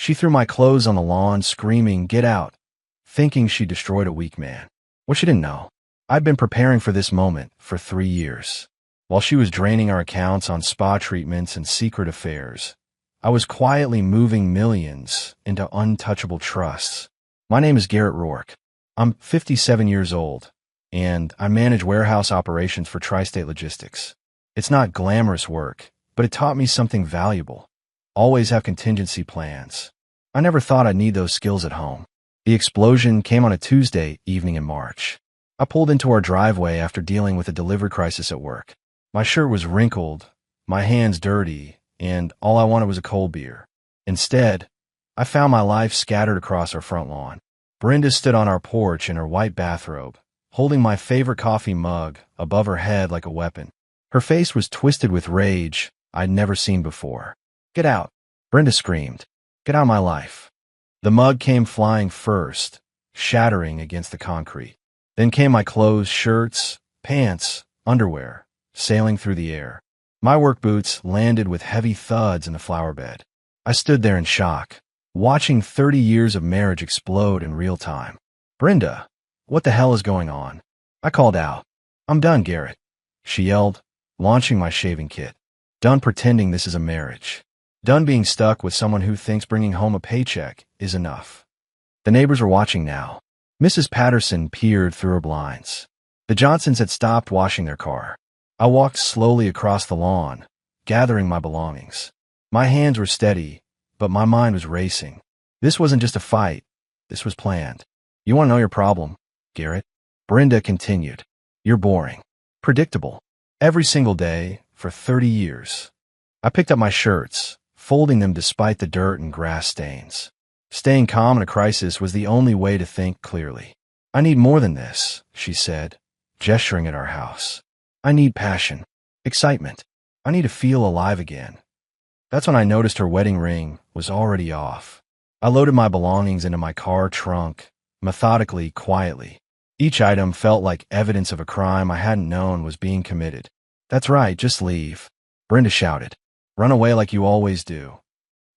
She threw my clothes on the lawn, screaming, "Get out," thinking she destroyed a weak man. What she didn't know, I'd been preparing for this moment for 3 years. While she was draining our accounts on spa treatments and secret affairs, I was quietly moving millions into untouchable trusts. My name is Garrett Rourke. I'm 57 years old, and I manage warehouse operations for Tri-State Logistics. It's not glamorous work, but it taught me something valuable. Always have contingency plans. I never thought I'd need those skills at home. The explosion came on a Tuesday evening in March. I pulled into our driveway after dealing with a delivery crisis at work. My shirt was wrinkled, my hands dirty, and all I wanted was a cold beer. Instead, I found my life scattered across our front lawn. Brenda stood on our porch in her white bathrobe, holding my favorite coffee mug above her head like a weapon. Her face was twisted with rage I'd never seen before. "Get out," Brenda screamed. "Get out of my life." The mug came flying first, shattering against the concrete. Then came my clothes, shirts, pants, underwear, sailing through the air. My work boots landed with heavy thuds in the flower bed. I stood there in shock, watching 30 years of marriage explode in real time. "Brenda, what the hell is going on?" I called out. "I'm done, Garrett," she yelled, launching my shaving kit. "Done pretending this is a marriage. Done being stuck with someone who thinks bringing home a paycheck is enough." The neighbors were watching now. Mrs. Patterson peered through her blinds. The Johnsons had stopped washing their car. I walked slowly across the lawn, gathering my belongings. My hands were steady, but my mind was racing. This wasn't just a fight. This was planned. "You want to know your problem, Garrett?" Brenda continued. "You're boring. Predictable. Every single day for 30 years. I picked up my shirts, folding them despite the dirt and grass stains. Staying calm in a crisis was the only way to think clearly. "I need more than this," she said, gesturing at our house. "I need passion, excitement. I need to feel alive again." That's when I noticed her wedding ring was already off. I loaded my belongings into my car trunk, methodically, quietly. Each item felt like evidence of a crime I hadn't known was being committed. "That's right, just leave," Brenda shouted. "Run away like you always do."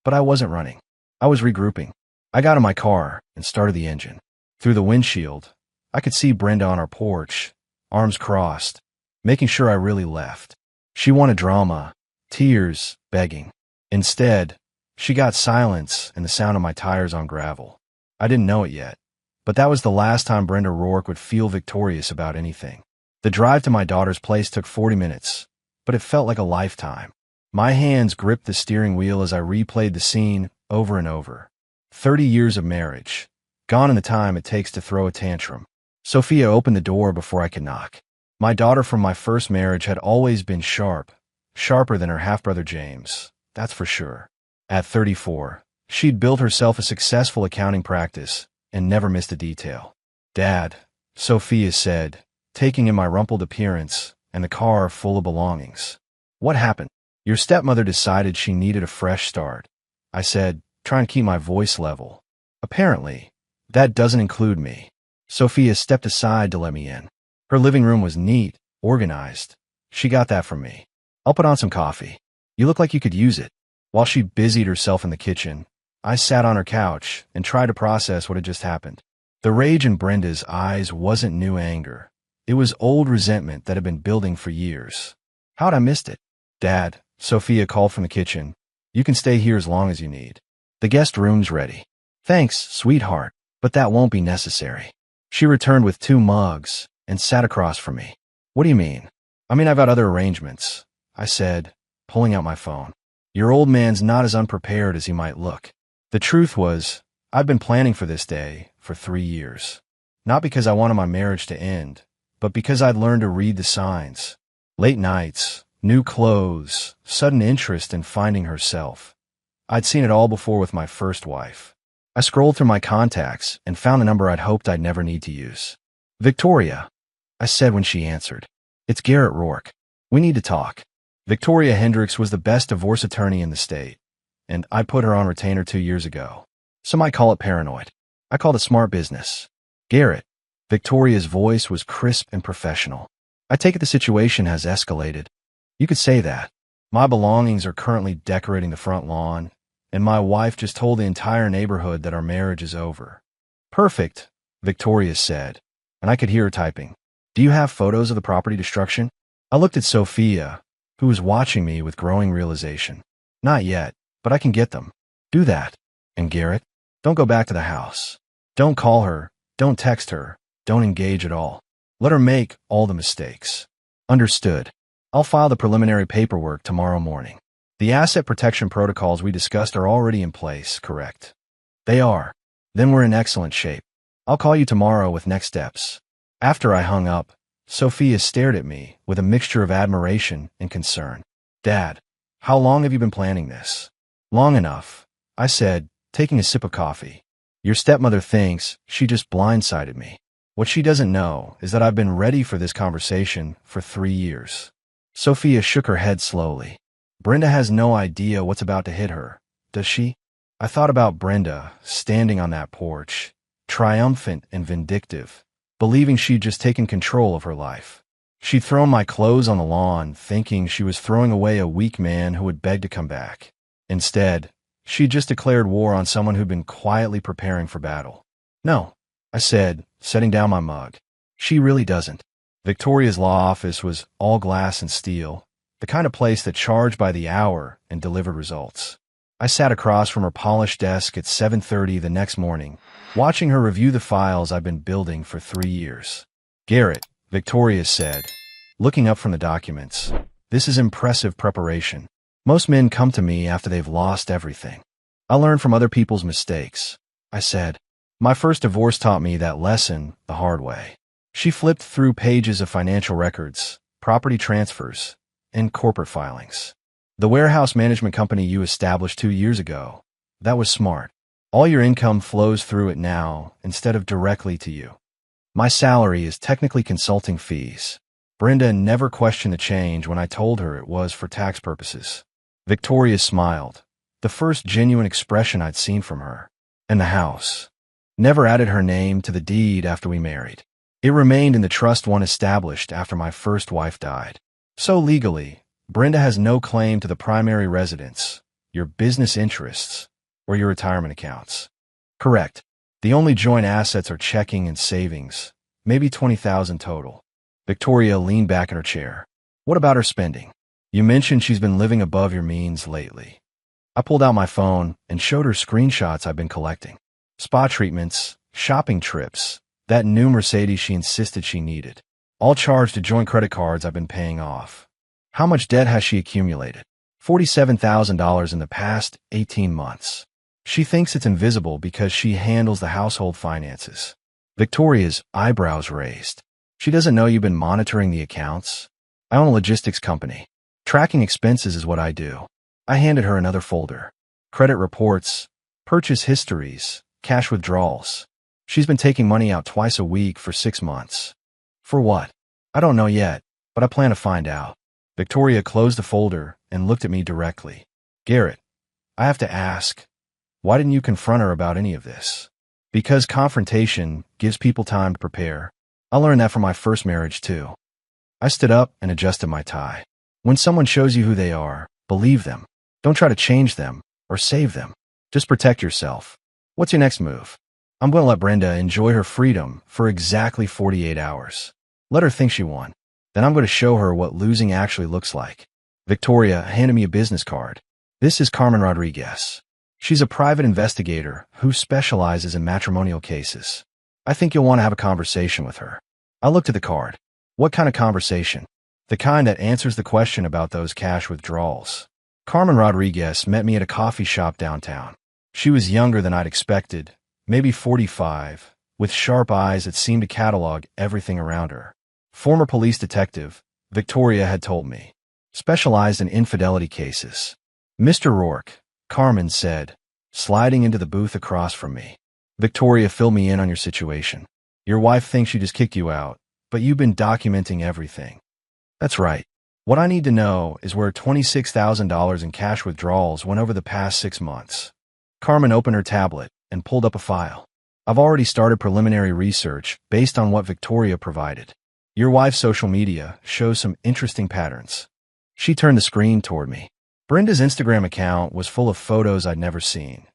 But I wasn't running. I was regrouping. I got in my car and started the engine. Through the windshield, I could see Brenda on our porch, arms crossed, making sure I really left. She wanted drama, tears, begging. Instead, she got silence and the sound of my tires on gravel. I didn't know it yet, but that was the last time Brenda Rourke would feel victorious about anything. The drive to my daughter's place took 40 minutes, but it felt like a lifetime. My hands gripped the steering wheel as I replayed the scene over and over. 30 years of marriage, gone in the time it takes to throw a tantrum. Sophia opened the door before I could knock. My daughter from my first marriage had always been sharp, sharper than her half-brother James, that's for sure. At 34, she'd built herself a successful accounting practice and never missed a detail. "Dad," Sophia said, taking in my rumpled appearance and the car full of belongings. "What happened?" "Your stepmother decided she needed a fresh start," I said, trying to keep my voice level. "Apparently, that doesn't include me." Sophia stepped aside to let me in. Her living room was neat, organized. She got that from me. "I'll put on some coffee. You look like you could use it." While she busied herself in the kitchen, I sat on her couch and tried to process what had just happened. The rage in Brenda's eyes wasn't new anger. It was old resentment that had been building for years. How'd I missed it? "Dad," Sophia called from the kitchen, "you can stay here as long as you need. The guest room's ready." "Thanks, sweetheart, but that won't be necessary." She returned with 2 mugs and sat across from me. "What do you mean?" "I mean, I've got other arrangements," I said, pulling out my phone. "Your old man's not as unprepared as he might look." The truth was, I'd been planning for this day for 3 years. Not because I wanted my marriage to end, but because I'd learned to read the signs. Late nights, new clothes, sudden interest in finding herself. I'd seen it all before with my first wife. I scrolled through my contacts and found the number I'd hoped I'd never need to use. "Victoria," I said when she answered. "It's Garrett Rourke. We need to talk." Victoria Hendricks was the best divorce attorney in the state, and I put her on retainer 2 years ago. Some might call it paranoid. I called it smart business. "Garrett," Victoria's voice was crisp and professional. "I take it the situation has escalated." "You could say that. My belongings are currently decorating the front lawn, and my wife just told the entire neighborhood that our marriage is over. Perfect, Victoria said, and I could hear her typing. Do you have photos of the property destruction? I looked at Sophia, who was watching me with growing realization. Not yet, but I can get them. Do that. And Garrett, don't go back to the house. Don't call her, don't text her, don't engage at all. Let her make all the mistakes. Understood. I'll file the preliminary paperwork tomorrow morning. The asset protection protocols we discussed are already in place, correct? They are. Then we're in excellent shape. I'll call you tomorrow with next steps. After I hung up, Sophia stared at me with a mixture of admiration and concern. Dad, how long have you been planning this? Long enough, I said, taking a sip of coffee. Your stepmother thinks she just blindsided me. What she doesn't know is that I've been ready for this conversation for 3 years. Sophia shook her head slowly. Brenda has no idea what's about to hit her, does she? I thought about Brenda standing on that porch, triumphant and vindictive, believing she'd just taken control of her life. She'd thrown my clothes on the lawn, thinking she was throwing away a weak man who would beg to come back. Instead, she'd just declared war on someone who'd been quietly preparing for battle. No, I said, setting down my mug. She really doesn't. Victoria's law office was all glass and steel, the kind of place that charged by the hour and delivered results. I sat across from her polished desk at 7:30 the next morning, watching her review the files I've been building for 3 years. Garrett, Victoria said, looking up from the documents, this is impressive preparation. Most men come to me after they've lost everything. I learn from other people's mistakes, I said. My first divorce taught me that lesson the hard way. She flipped through pages of financial records, property transfers, and corporate filings. The warehouse management company you established 2 years ago, that was smart. All your income flows through it now instead of directly to you. My salary is technically consulting fees. Brenda never questioned the change when I told her it was for tax purposes. Victoria smiled, the first genuine expression I'd seen from her. And the house. Never added her name to the deed after we married. It remained in the trust one established after my first wife died. So legally, Brenda has no claim to the primary residence, your business interests, or your retirement accounts. Correct. The only joint assets are checking and savings, maybe $20,000 total. Victoria leaned back in her chair. What about her spending? You mentioned she's been living above your means lately. I pulled out my phone and showed her screenshots I've been collecting. Spa treatments, shopping trips, that new Mercedes she insisted she needed. All charged to joint credit cards I've been paying off. How much debt has she accumulated? $47,000 in the past 18 months. She thinks it's invisible because she handles the household finances. Victoria's eyebrows raised. She doesn't know you've been monitoring the accounts. I own a logistics company. Tracking expenses is what I do. I handed her another folder. Credit reports, purchase histories, cash withdrawals. She's been taking money out twice a week for 6 months. For what? I don't know yet, but I plan to find out. Victoria closed the folder and looked at me directly. Garrett, I have to ask, why didn't you confront her about any of this? Because confrontation gives people time to prepare. I learned that from my first marriage too. I stood up and adjusted my tie. When someone shows you who they are, believe them. Don't try to change them or save them. Just protect yourself. What's your next move? I'm going to let Brenda enjoy her freedom for exactly 48 hours. Let her think she won. Then I'm going to show her what losing actually looks like. Victoria handed me a business card. This is Carmen Rodriguez. She's a private investigator who specializes in matrimonial cases. I think you'll want to have a conversation with her. I looked at the card. What kind of conversation? The kind that answers the question about those cash withdrawals. Carmen Rodriguez met me at a coffee shop downtown. She was younger than I'd expected, maybe 45, with sharp eyes that seemed to catalog everything around her. Former police detective, Victoria had told me. Specialized in infidelity cases. Mr. Rourke, Carmen said, sliding into the booth across from me. Victoria, fill me in on your situation. Your wife thinks she just kicked you out, but you've been documenting everything. That's right. What I need to know is where $26,000 in cash withdrawals went over the past 6 months. Carmen opened her tablet and pulled up a file. I've already started preliminary research based on what Victoria provided. Your wife's social media shows some interesting patterns. She turned the screen toward me. Brenda's Instagram account was full of photos I'd never seen.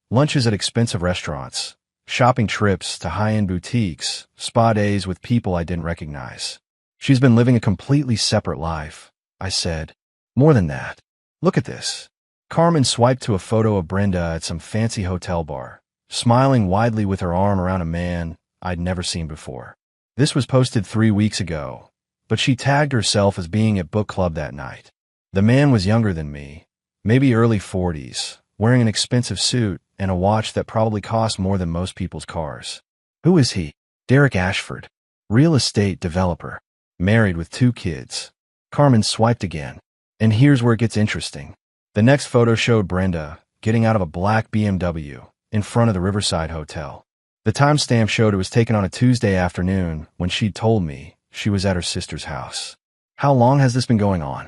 Lunches at expensive restaurants, shopping trips to high-end boutiques, spa days with people I didn't recognize. She's been living a completely separate life, I said. More than that. Look at this. Carmen swiped to a photo of Brenda at some fancy hotel bar, smiling widely with her arm around a man I'd never seen before. This was posted 3 weeks ago, but she tagged herself as being at book club that night. The man was younger than me, maybe early 40s, wearing an expensive suit and a watch that probably cost more than most people's cars. Who is he? Derek Ashford, real estate developer, married with 2 kids. Carmen swiped again. And here's where it gets interesting. The next photo showed Brenda getting out of a black BMW in front of the Riverside Hotel. The timestamp showed it was taken on a Tuesday afternoon when she'd told me she was at her sister's house. How long has this been going on?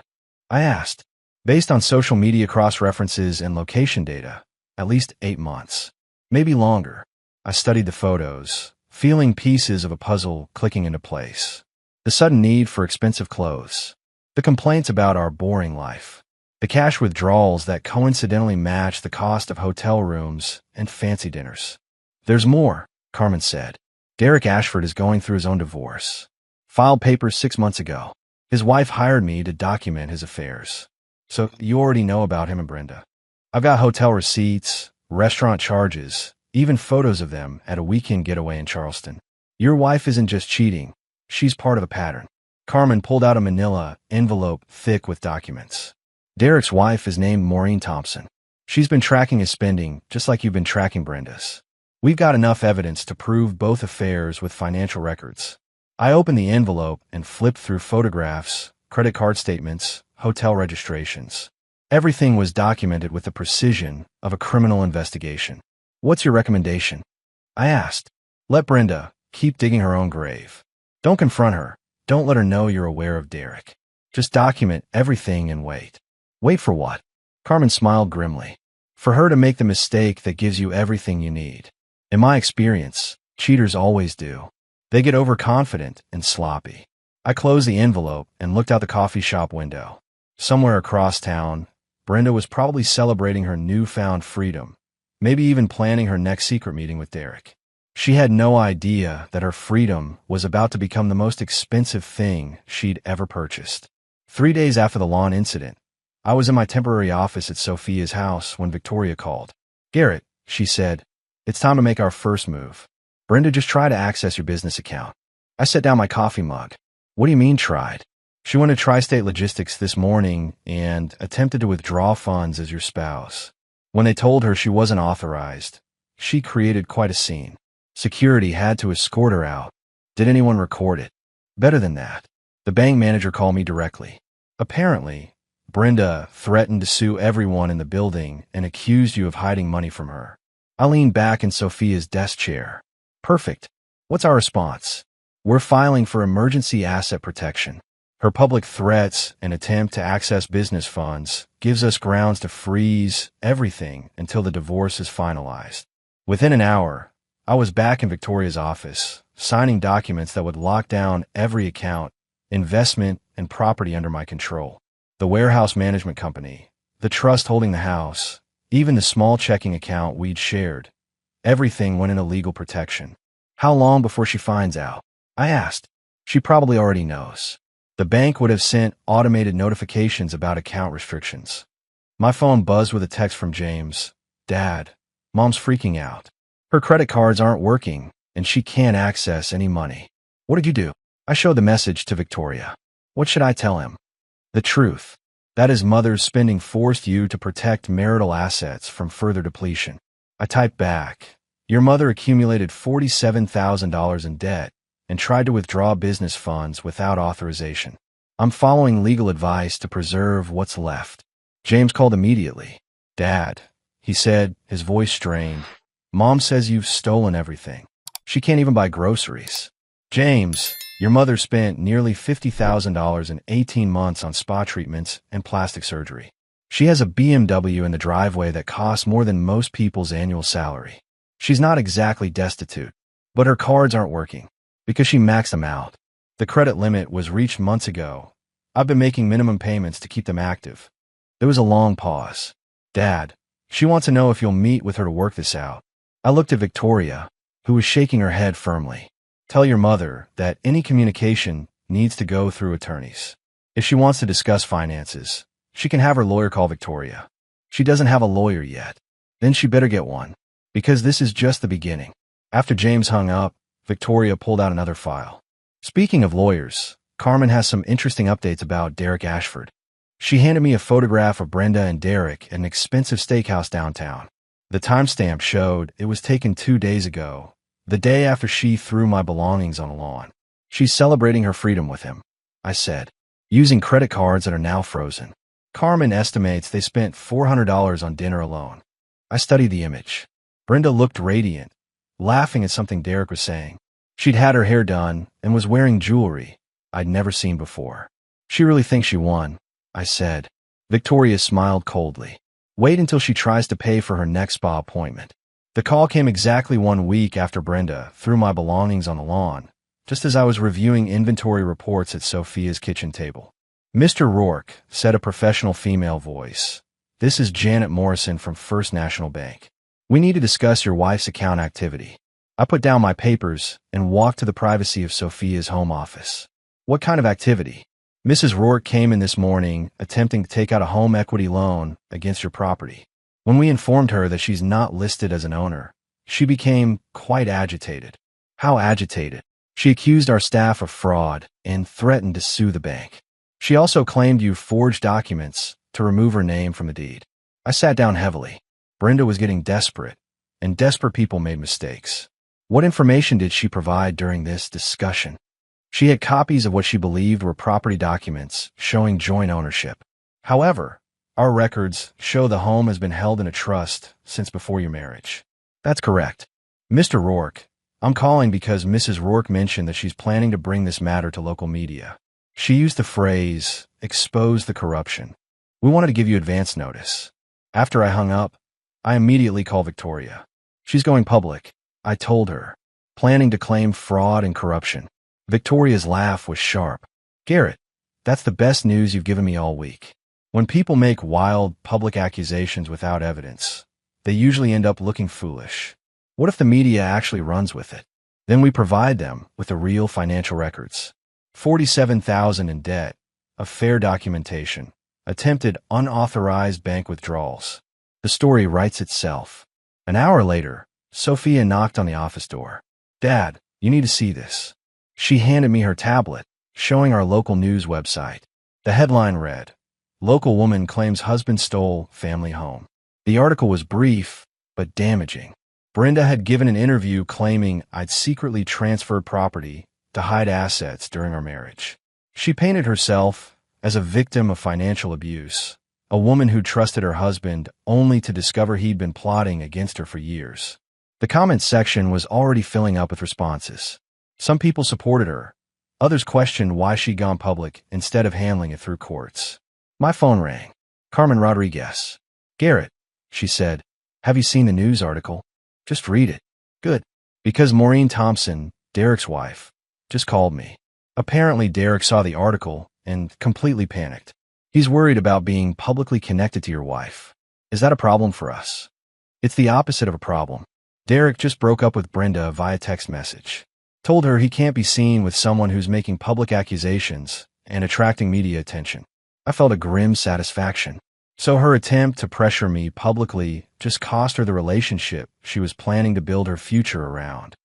I asked. Based on social media cross-references and location data, at least 8 months. Maybe longer. I studied the photos, feeling pieces of a puzzle clicking into place. The sudden need for expensive clothes. The complaints about our boring life. The cash withdrawals that coincidentally match the cost of hotel rooms and fancy dinners. There's more, Carmen said. Derek Ashford is going through his own divorce. Filed papers 6 months ago. His wife hired me to document his affairs. So you already know about him and Brenda. I've got hotel receipts, restaurant charges, even photos of them at a weekend getaway in Charleston. Your wife isn't just cheating. She's part of a pattern. Carmen pulled out a manila envelope thick with documents. Derek's wife is named Maureen Thompson. She's been tracking his spending just like you've been tracking Brenda's. We've got enough evidence to prove both affairs with financial records. I opened the envelope and flipped through photographs, credit card statements, hotel registrations. Everything was documented with the precision of a criminal investigation. What's your recommendation? I asked. Let Brenda keep digging her own grave. Don't confront her. Don't let her know you're aware of Derek. Just document everything and wait. Wait for what? Carmen smiled grimly. For her to make the mistake that gives you everything you need. In my experience, cheaters always do. They get overconfident and sloppy. I closed the envelope and looked out the coffee shop window. Somewhere across town, Brenda was probably celebrating her newfound freedom, maybe even planning her next secret meeting with Derek. She had no idea that her freedom was about to become the most expensive thing she'd ever purchased. 3 days after the lawn incident, I was in my temporary office at Sophia's house when Victoria called. Garrett, she said, it's time to make our first move. Brenda just tried to access your business account. I set down my coffee mug. What do you mean tried? She went to Tri-State Logistics this morning and attempted to withdraw funds as your spouse. When they told her she wasn't authorized, she created quite a scene. Security had to escort her out. Did anyone record it? Better than that. The bank manager called me directly. Apparently, Brenda threatened to sue everyone in the building and accused you of hiding money from her. I leaned back in Sophia's desk chair. Perfect. What's our response? We're filing for emergency asset protection. Her public threats and attempt to access business funds gives us grounds to freeze everything until the divorce is finalized. Within an hour, I was back in Victoria's office, signing documents that would lock down every account, investment, and property under my control. The warehouse management company, the trust holding the house, even the small checking account we'd shared. Everything went into legal protection. How long before she finds out? I asked. She probably already knows. The bank would have sent automated notifications about account restrictions. My phone buzzed with a text from James. Dad, Mom's freaking out. Her credit cards aren't working, and she can't access any money. What did you do? I showed the message to Victoria. What should I tell him? The truth. That his mother's spending forced you to protect marital assets from further depletion. I typed back. Your mother accumulated $47,000 in debt and tried to withdraw business funds without authorization. I'm following legal advice to preserve what's left. James called immediately. Dad, he said, his voice strained. Mom says you've stolen everything. She can't even buy groceries. James, your mother spent nearly $50,000 in 18 months on spa treatments and plastic surgery. She has a BMW in the driveway that costs more than most people's annual salary. She's not exactly destitute, but her cards aren't working because she maxed them out. The credit limit was reached months ago. I've been making minimum payments to keep them active. There was a long pause. Dad, she wants to know if you'll meet with her to work this out. I looked at Victoria, who was shaking her head firmly. Tell your mother that any communication needs to go through attorneys. If she wants to discuss finances, she can have her lawyer call Victoria. She doesn't have a lawyer yet. Then she better get one, because this is just the beginning. After James hung up, Victoria pulled out another file. Speaking of lawyers, Carmen has some interesting updates about Derek Ashford. She handed me a photograph of Brenda and Derek at an expensive steakhouse downtown. The timestamp showed it was taken 2 days ago, the day after she threw my belongings on a lawn. She's celebrating her freedom with him, I said, using credit cards that are now frozen. Carmen estimates they spent $400 on dinner alone. I studied the image. Brenda looked radiant, laughing at something Derek was saying. She'd had her hair done and was wearing jewelry I'd never seen before. She really thinks she won, I said. Victoria smiled coldly. Wait until she tries to pay for her next spa appointment. The call came exactly 1 week after Brenda threw my belongings on the lawn, just as I was reviewing inventory reports at Sophia's kitchen table. Mr. Rourke, said a professional female voice. This is Janet Morrison from First National Bank. We need to discuss your wife's account activity. I put down my papers and walked to the privacy of Sophia's home office. What kind of activity? Mrs. Rourke came in this morning attempting to take out a home equity loan against your property. When we informed her that she's not listed as an owner, she became quite agitated. How agitated? She accused our staff of fraud and threatened to sue the bank. She also claimed you forged documents to remove her name from the deed. I sat down heavily. Brenda was getting desperate, and desperate people made mistakes. What information did she provide during this discussion? She had copies of what she believed were property documents showing joint ownership. However, our records show the home has been held in a trust since before your marriage. That's correct. Mr. Rourke, I'm calling because Mrs. Rourke mentioned that she's planning to bring this matter to local media. She used the phrase, expose the corruption. We wanted to give you advance notice. After I hung up, I immediately called Victoria. She's going public, I told her, planning to claim fraud and corruption. Victoria's laugh was sharp. Garrett, that's the best news you've given me all week. When people make wild, public accusations without evidence, they usually end up looking foolish. What if the media actually runs with it? Then we provide them with the real financial records. $47,000 in debt, affair documentation, attempted unauthorized bank withdrawals. The story writes itself. An hour later, Sophia knocked on the office door. Dad, you need to see this. She handed me her tablet, showing our local news website. The headline read, Local woman claims husband stole family home. The article was brief, but damaging. Brenda had given an interview claiming I'd secretly transferred property to hide assets during our marriage. She painted herself as a victim of financial abuse, a woman who trusted her husband only to discover he'd been plotting against her for years. The comments section was already filling up with responses. Some people supported her. Others questioned why she'd gone public instead of handling it through courts. My phone rang. Carmen Rodriguez. Garrett, she said, have you seen the news article? Just read it. Good. Because Maureen Thompson, Derek's wife, just called me. Apparently Derek saw the article and completely panicked. He's worried about being publicly connected to your wife. Is that a problem for us? It's the opposite of a problem. Derek just broke up with Brenda via text message. Told her he can't be seen with someone who's making public accusations and attracting media attention. I felt a grim satisfaction. So her attempt to pressure me publicly just cost her the relationship she was planning to build her future around.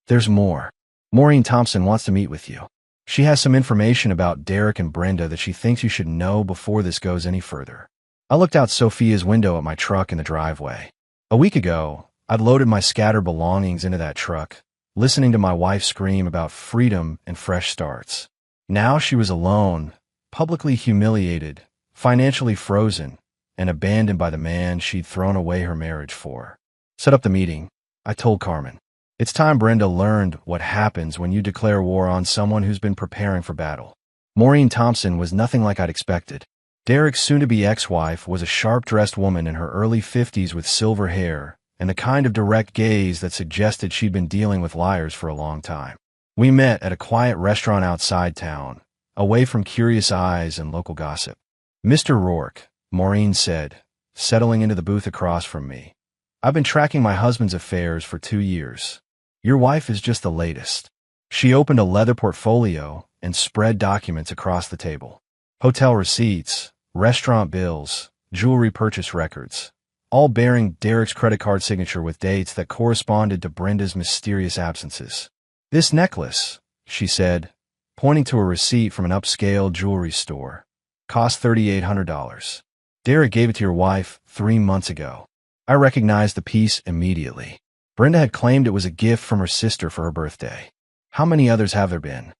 There's more. Maureen Thompson wants to meet with you. She has some information about Derek and Brenda that she thinks you should know before this goes any further. I looked out Sophia's window at my truck in the driveway. A week ago, I'd loaded my scattered belongings into that truck, listening to my wife scream about freedom and fresh starts. Now she was alone, publicly humiliated, financially frozen, and abandoned by the man she'd thrown away her marriage for. Set up the meeting. I told Carmen. It's time Brenda learned what happens when you declare war on someone who's been preparing for battle. Maureen Thompson was nothing like I'd expected. Derek's soon-to-be ex-wife was a sharp-dressed woman in her early 50s with silver hair and the kind of direct gaze that suggested she'd been dealing with liars for a long time. We met at a quiet restaurant outside town, away from curious eyes and local gossip. Mr. Rourke, Maureen said, settling into the booth across from me. I've been tracking my husband's affairs for 2 years. Your wife is just the latest. She opened a leather portfolio and spread documents across the table. Hotel receipts, restaurant bills, jewelry purchase records, all bearing Derek's credit card signature with dates that corresponded to Brenda's mysterious absences. This necklace, she said, pointing to a receipt from an upscale jewelry store, cost $3,800. Derek gave it to your wife 3 months ago. I recognized the piece immediately. Brenda had claimed it was a gift from her sister for her birthday. How many others have there been?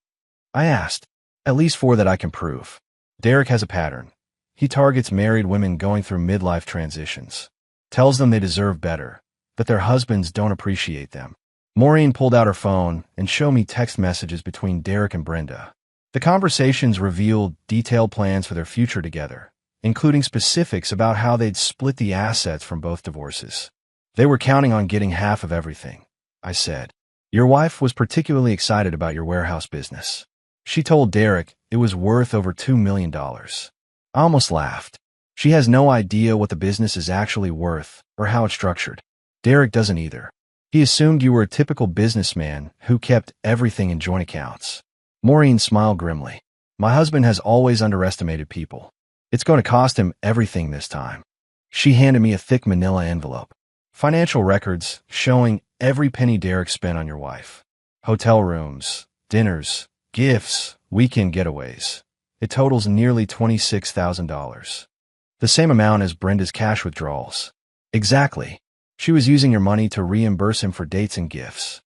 I asked. At least 4 that I can prove. Derek has a pattern. He targets married women going through midlife transitions. Tells them they deserve better, that their husbands don't appreciate them. Maureen pulled out her phone and showed me text messages between Derek and Brenda. The conversations revealed detailed plans for their future together, including specifics about how they'd split the assets from both divorces. They were counting on getting half of everything, I said. Your wife was particularly excited about your warehouse business. She told Derek it was worth over $2 million. I almost laughed. She has no idea what the business is actually worth or how it's structured. Derek doesn't either. He assumed you were a typical businessman who kept everything in joint accounts. Maureen smiled grimly. My husband has always underestimated people. It's going to cost him everything this time. She handed me a thick manila envelope. Financial records showing every penny Derek spent on your wife. Hotel rooms, dinners, gifts, weekend getaways. It totals nearly $26,000. The same amount as Brenda's cash withdrawals. Exactly. She was using your money to reimburse him for dates and gifts.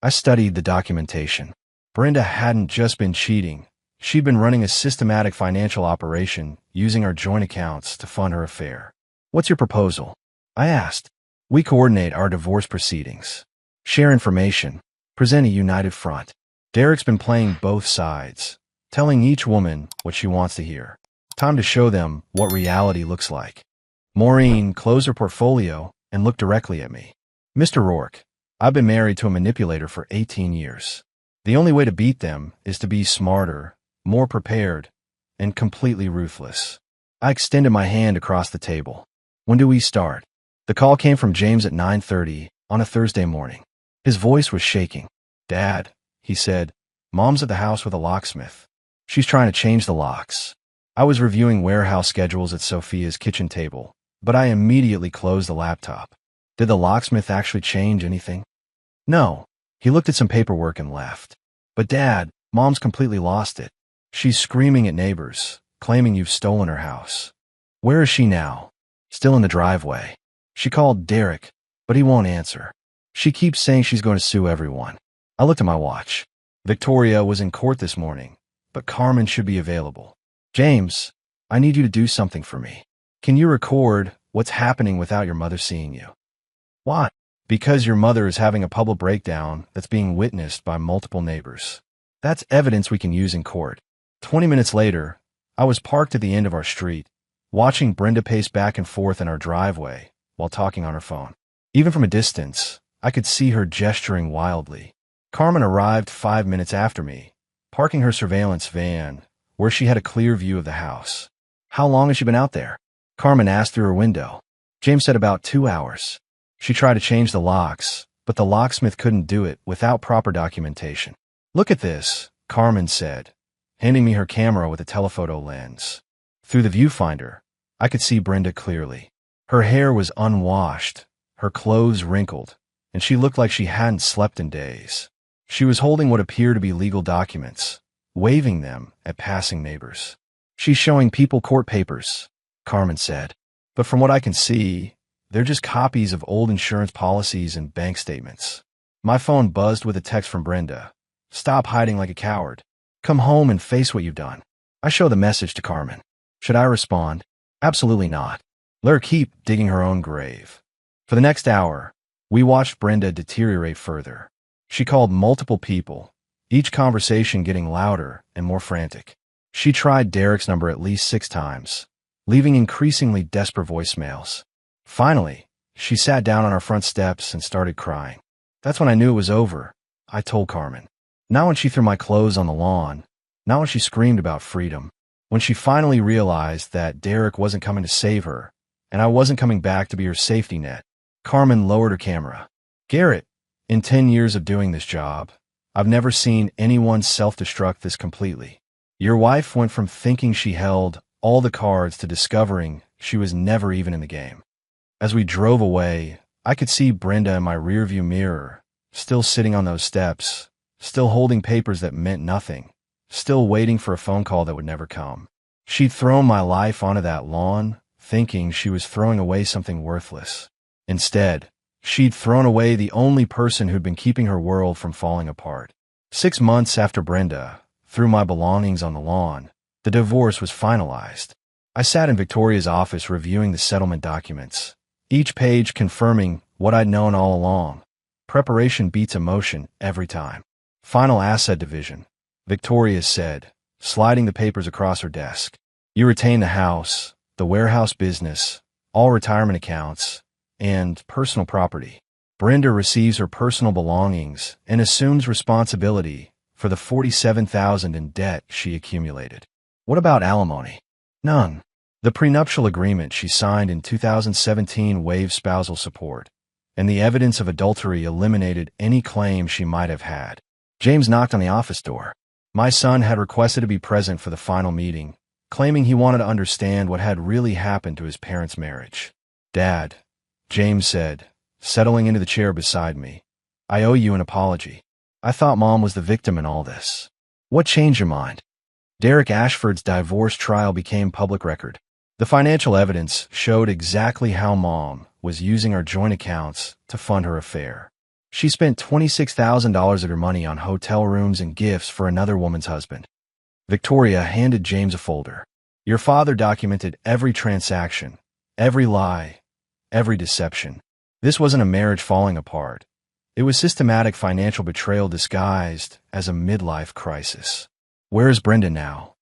I studied the documentation. Brenda hadn't just been cheating. She'd been running a systematic financial operation using our joint accounts to fund her affair. What's your proposal? I asked. We coordinate our divorce proceedings. Share information. Present a united front. Derek's been playing both sides, telling each woman what she wants to hear. Time to show them what reality looks like. Maureen closed her portfolio and looked directly at me. Mr. Rourke, I've been married to a manipulator for 18 years. The only way to beat them is to be smarter, more prepared, and completely ruthless. I extended my hand across the table. When do we start? The call came from James at 9:30 on a Thursday morning. His voice was shaking. Dad, he said, Mom's at the house with a locksmith. She's trying to change the locks. I was reviewing warehouse schedules at Sophia's kitchen table, but I immediately closed the laptop. Did the locksmith actually change anything? No. He looked at some paperwork and left. But Dad, Mom's completely lost it. She's screaming at neighbors, claiming you've stolen her house. Where is she now? Still in the driveway. She called Derek, but he won't answer. She keeps saying she's going to sue everyone. I looked at my watch. Victoria was in court this morning, but Carmen should be available. James, I need you to do something for me. Can you record what's happening without your mother seeing you? Why? Because your mother is having a public breakdown that's being witnessed by multiple neighbors. That's evidence we can use in court. 20 minutes later, I was parked at the end of our street, watching Brenda pace back and forth in our driveway while talking on her phone. Even from a distance, I could see her gesturing wildly. Carmen arrived 5 minutes after me, parking her surveillance van, where she had a clear view of the house. How long has she been out there? Carmen asked through her window. James said about 2 hours. She tried to change the locks, but the locksmith couldn't do it without proper documentation. Look at this, Carmen said, handing me her camera with a telephoto lens. Through the viewfinder, I could see Brenda clearly. Her hair was unwashed, her clothes wrinkled, and she looked like she hadn't slept in days. She was holding what appeared to be legal documents, waving them at passing neighbors. She's showing people court papers, Carmen said. But from what I can see, they're just copies of old insurance policies and bank statements. My phone buzzed with a text from Brenda. Stop hiding like a coward. Come home and face what you've done. I show the message to Carmen. Should I respond? Absolutely not. Let her keep digging her own grave. For the next hour, we watched Brenda deteriorate further. She called multiple people, each conversation getting louder and more frantic. She tried Derek's number at least 6 times, leaving increasingly desperate voicemails. Finally, she sat down on our front steps and started crying. That's when I knew it was over, I told Carmen. Not when she threw my clothes on the lawn, not when she screamed about freedom. When she finally realized that Derek wasn't coming to save her, and I wasn't coming back to be her safety net, Carmen lowered her camera. Garrett, in 10 years of doing this job, I've never seen anyone self-destruct this completely. Your wife went from thinking she held all the cards to discovering she was never even in the game. As we drove away, I could see Brenda in my rearview mirror, still sitting on those steps, still holding papers that meant nothing, still waiting for a phone call that would never come. She'd thrown my life onto that lawn, thinking she was throwing away something worthless. Instead, she'd thrown away the only person who'd been keeping her world from falling apart. 6 months after Brenda threw my belongings on the lawn, the divorce was finalized. I sat in Victoria's office reviewing the settlement documents, each page confirming what I'd known all along. Preparation beats emotion every time. Final asset division, Victoria said, sliding the papers across her desk. You retain the house, the warehouse business, all retirement accounts, and personal property. Brenda receives her personal belongings and assumes responsibility for the $47,000 in debt she accumulated. What about alimony? None. The prenuptial agreement she signed in 2017 waived spousal support, and the evidence of adultery eliminated any claim she might have had. James knocked on the office door. My son had requested to be present for the final meeting, claiming he wanted to understand what had really happened to his parents' marriage. Dad, James said, settling into the chair beside me, I owe you an apology. I thought Mom was the victim in all this. What changed your mind? Derek Ashford's divorce trial became public record. The financial evidence showed exactly how Mom was using our joint accounts to fund her affair. She spent $26,000 of her money on hotel rooms and gifts for another woman's husband. Victoria handed James a folder. Your father documented every transaction, every lie, every deception. This wasn't a marriage falling apart. It was systematic financial betrayal disguised as a midlife crisis. Where is Brenda now?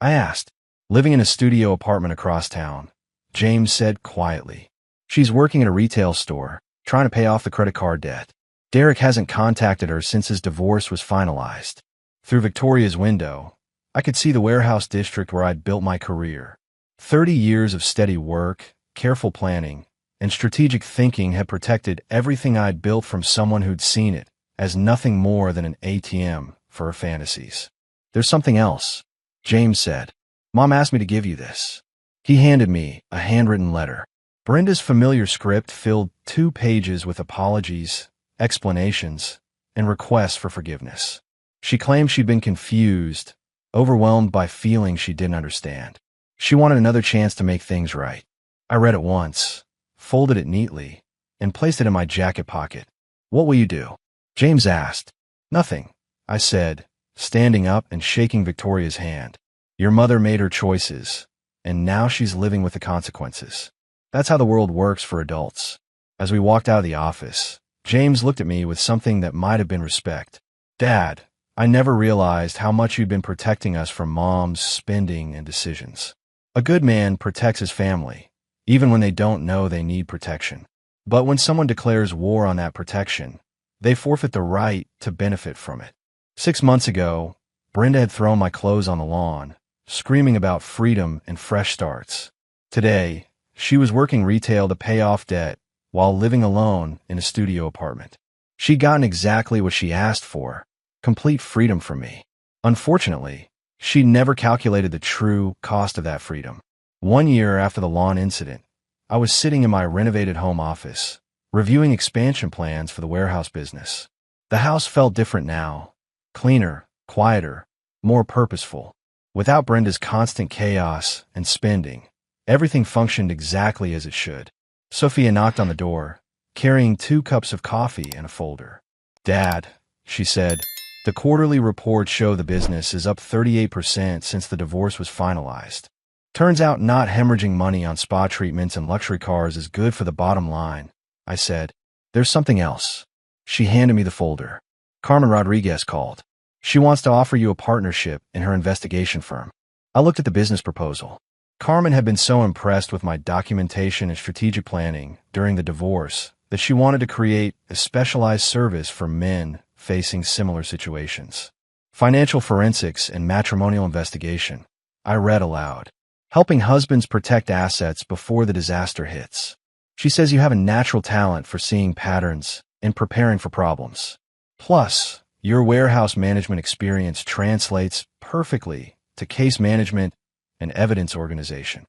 I asked. Living in a studio apartment across town, James said quietly. She's working at a retail store, trying to pay off the credit card debt. Derek hasn't contacted her since his divorce was finalized. Through Victoria's window, I could see the warehouse district where I'd built my career. 30 years of steady work, careful planning, and strategic thinking had protected everything I'd built from someone who'd seen it as nothing more than an ATM for her fantasies. There's something else, James said. Mom asked me to give you this. He handed me a handwritten letter. Brenda's familiar script filled 2 pages with apologies, explanations, and requests for forgiveness. She claimed she'd been confused, overwhelmed by feelings she didn't understand. She wanted another chance to make things right. I read it once, folded it neatly, and placed it in my jacket pocket. What will you do? James asked. Nothing, I said, standing up and shaking Victoria's hand. Your mother made her choices, and now she's living with the consequences. That's how the world works for adults. As we walked out of the office, James looked at me with something that might have been respect. Dad, I never realized how much you'd been protecting us from Mom's spending and decisions. A good man protects his family, even when they don't know they need protection. But when someone declares war on that protection, they forfeit the right to benefit from it. 6 months ago, Brenda had thrown my clothes on the lawn, screaming about freedom and fresh starts. Today, she was working retail to pay off debt while living alone in a studio apartment. She'd gotten exactly what she asked for, complete freedom from me. Unfortunately, she never calculated the true cost of that freedom. 1 year after the lawn incident, I was sitting in my renovated home office, reviewing expansion plans for the warehouse business. The house felt different now, cleaner, quieter, more purposeful. Without Brenda's constant chaos and spending, everything functioned exactly as it should. Sophia knocked on the door, carrying 2 cups of coffee and a folder. Dad, she said, the quarterly reports show the business is up 38% since the divorce was finalized. Turns out not hemorrhaging money on spa treatments and luxury cars is good for the bottom line, I said. There's something else. She handed me the folder. Carmen Rodriguez called. She wants to offer you a partnership in her investigation firm. I looked at the business proposal. Carmen had been so impressed with my documentation and strategic planning during the divorce that she wanted to create a specialized service for men facing similar situations. Financial forensics and matrimonial investigation. I read aloud. Helping husbands protect assets before the disaster hits. She says you have a natural talent for seeing patterns and preparing for problems. Plus, your warehouse management experience translates perfectly to case management and evidence organization.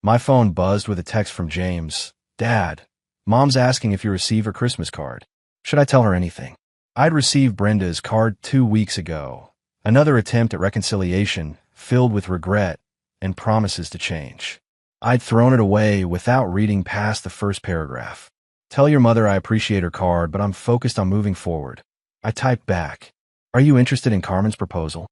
My phone buzzed with a text from James. Dad, Mom's asking if you received her Christmas card. Should I tell her anything? I'd received Brenda's card 2 weeks ago. Another attempt at reconciliation filled with regret and promises to change. I'd thrown it away without reading past the first paragraph. Tell your mother I appreciate her card, but I'm focused on moving forward. I typed back. Are you interested in Carmen's proposal?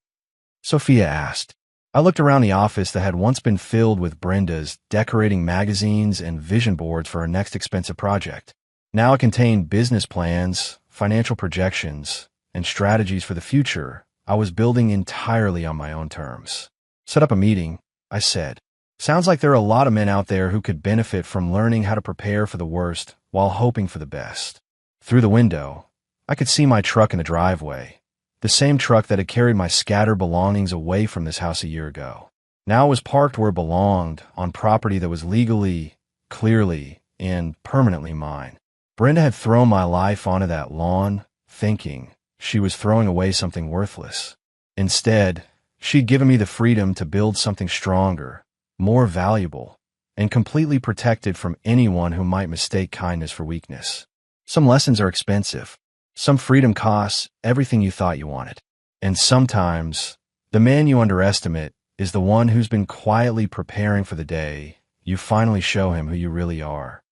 Sophia asked. I looked around the office that had once been filled with Brenda's, decorating magazines and vision boards for her next expensive project. Now it contained business plans, financial projections, and strategies for the future I was building entirely on my own terms. Set up a meeting, I said. Sounds like there are a lot of men out there who could benefit from learning how to prepare for the worst while hoping for the best. Through the window, I could see my truck in the driveway, the same truck that had carried my scattered belongings away from this house a year ago. Now it was parked where it belonged, on property that was legally, clearly, and permanently mine. Brenda had thrown my life onto that lawn, thinking she was throwing away something worthless. Instead, she'd given me the freedom to build something stronger, more valuable, and completely protected from anyone who might mistake kindness for weakness. Some lessons are expensive. Some freedom costs everything you thought you wanted. And sometimes, the man you underestimate is the one who's been quietly preparing for the day you finally show him who you really are.